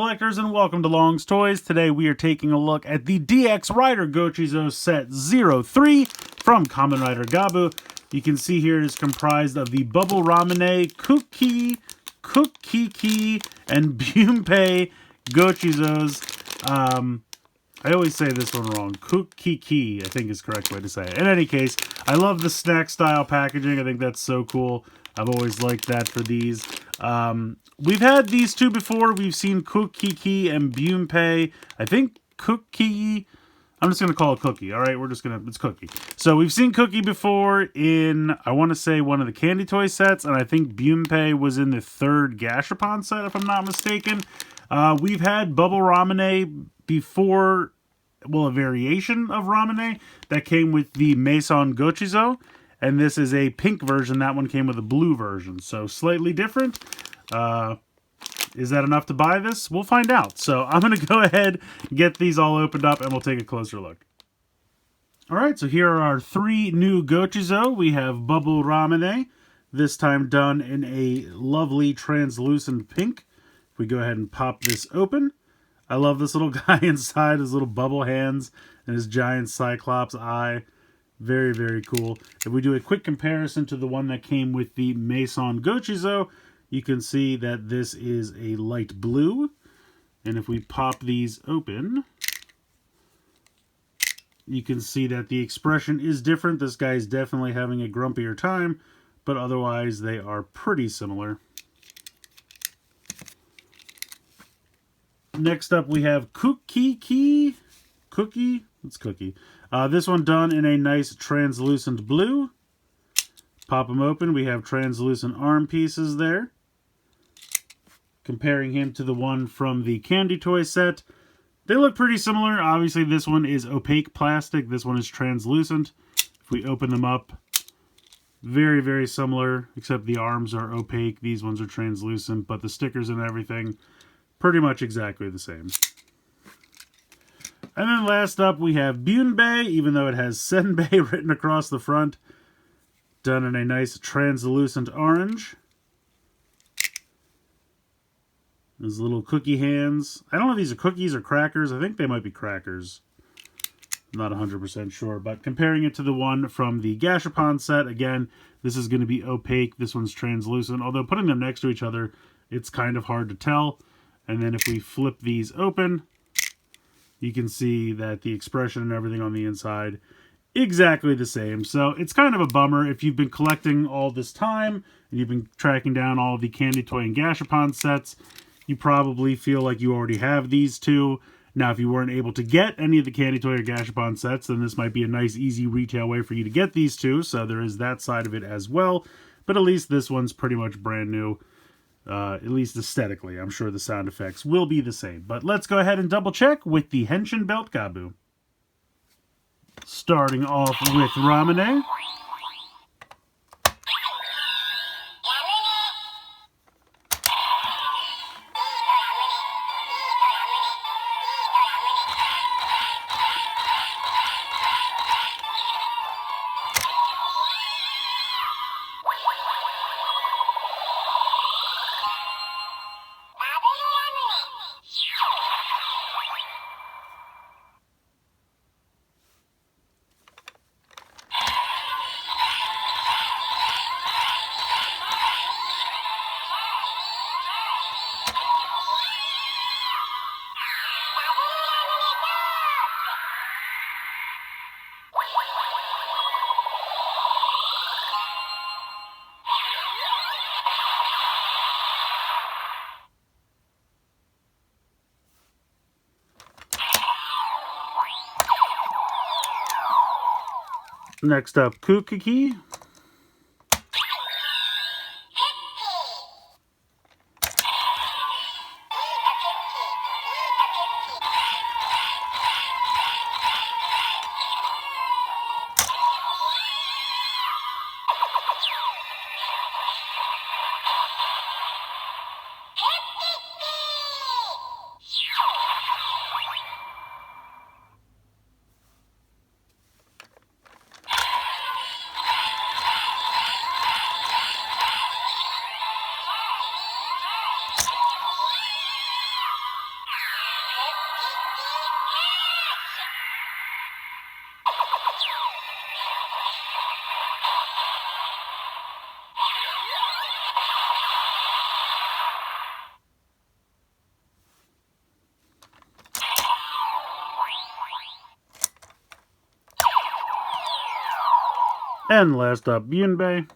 collectors, and welcome to Long's Toys. Today we are taking a look at the DX Rider Gochizo Set 03 from Kamen Rider Gavv. You can see here it is comprised of the Bubble Ramune, Kukki, and Bunpei Gochizos. I always say this one wrong. Kukki, I think is the correct way to say it. In any case, I love the snack style packaging. I think that's so cool. I've always liked that for these. We've had these two before. We've seen Kukki and Bunpei. I think Kukki, I'm just going to call it Cookie. All right, it's Cookie. So we've seen Cookie before in, I want to say, one of the Candy Toy sets, and I think Bunpei was in the third Gashapon set, if I'm not mistaken. We've had Bubble Ramune before, well, a variation of Ramune that came with the Maison Gochizo, and this is a pink version. That one came with a blue version, so slightly different. Is that enough to buy this? We'll find out. So I'm going to go ahead and get these all opened up, and we'll take a closer look. Alright, so here are our three new Gochizo. We have Bubble Ramune, this time done in a lovely translucent pink. If we go ahead and pop this open, I love this little guy inside, his little bubble hands and his giant Cyclops eye. Very, very cool. If we do a quick comparison to the one that came with the Maison Gochizo, you can see that this is a light blue. And if we pop these open, you can see that the expression is different. This guy's definitely having a grumpier time, but otherwise they are pretty similar. Next up we have Cookie. It's Cookie. This one done in a nice translucent blue. Pop them open. We have translucent arm pieces there. Comparing him to the one from the Candy Toy set, they look pretty similar. Obviously this one is opaque plastic. This one is translucent. If we open them up, very, very similar, except the arms are opaque. These ones are translucent, but the stickers and everything, pretty much exactly the same. And then last up, we have Bunpei, even though it has Senbei written across the front, done in a nice translucent orange. His little cookie hands. I don't know if these are cookies or crackers. I think they might be crackers. I'm not 100% sure, but comparing it to the one from the Gashapon set, again, this is going to be opaque. This one's translucent, although putting them next to each other, it's kind of hard to tell. And then if we flip these open, you can see that the expression and everything on the inside, exactly the same. So it's kind of a bummer if you've been collecting all this time and you've been tracking down all of the Candy Toy and Gashapon sets. You probably feel like you already have these two. Now, if you weren't able to get any of the Candy Toy or Gashapon sets, then this might be a nice, easy retail way for you to get these two. So there is that side of it as well. But at least this one's pretty much brand new. At least aesthetically. I'm sure the sound effects will be the same. But let's go ahead and double check with the Henshin Belt Gavv. Starting off with Ramune. Next up, Kukki. And last up, Yunbei.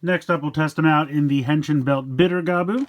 Next up, we'll test them out in the Henshin Belt Bitter Gabu.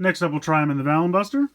Next up, we'll try them in the Valen Buster.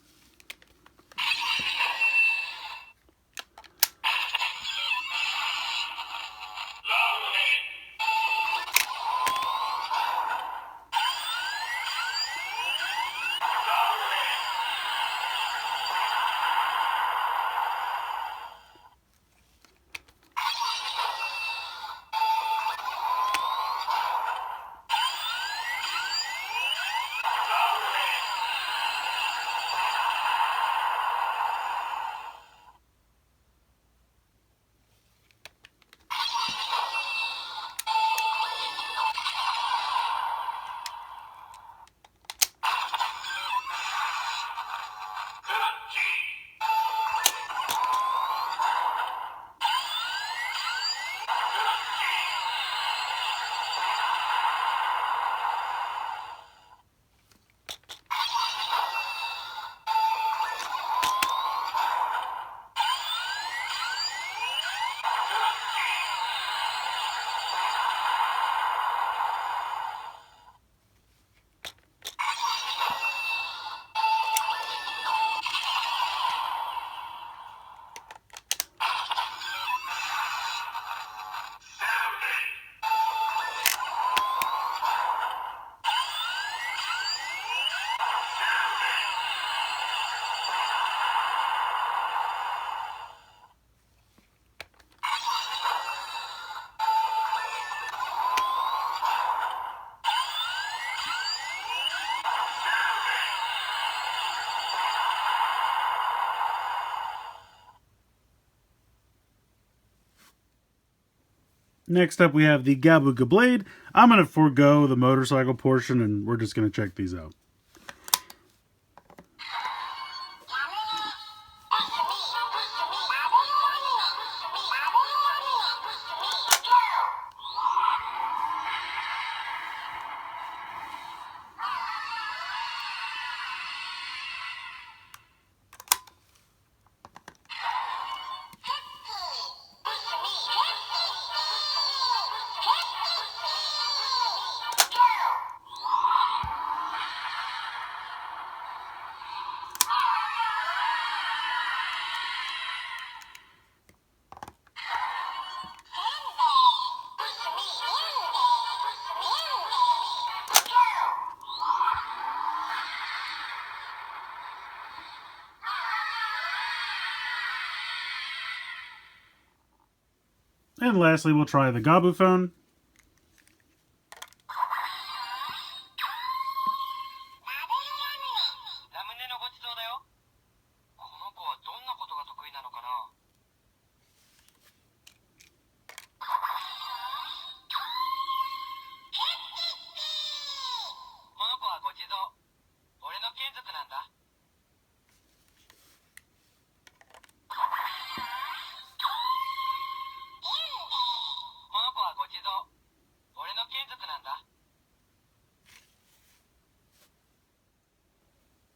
Next up, we have the Gavv Blade. I'm going to forego the motorcycle portion, and we're just going to check these out. And lastly, we'll try the Gavv phone.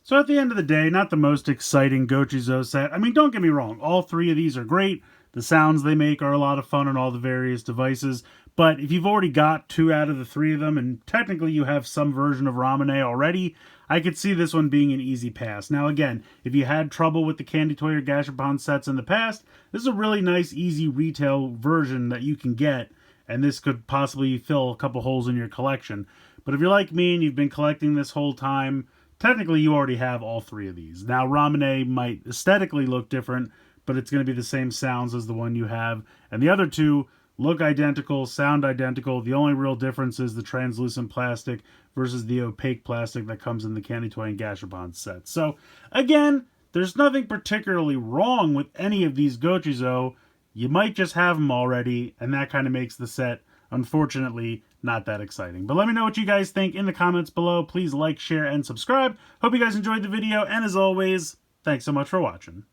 So at the end of the day, not the most exciting Gochizo set. I mean, don't get me wrong, all three of these are great. The sounds they make are a lot of fun on all the various devices. But if you've already got 2 out of the 3 of them, and technically you have some version of Ramune already, I could see this one being an easy pass. Now again, if you had trouble with the Candy Toy or Gashapon sets in the past, this is a really nice, easy retail version that you can get, and this could possibly fill a couple holes in your collection. But if you're like me and you've been collecting this whole time, technically you already have all 3 of these. Now Ramune might aesthetically look different, but it's going to be the same sounds as the one you have. And the other 2 look identical, sound identical. The only real difference is the translucent plastic versus the opaque plastic that comes in the Candy Toy and Gashapon set. So again, there's nothing particularly wrong with any of these Gochizo. You might just have them already, and that kind of makes the set, unfortunately, not that exciting. But let me know what you guys think in the comments below. Please like, share, and subscribe. Hope you guys enjoyed the video, and as always, thanks so much for watching.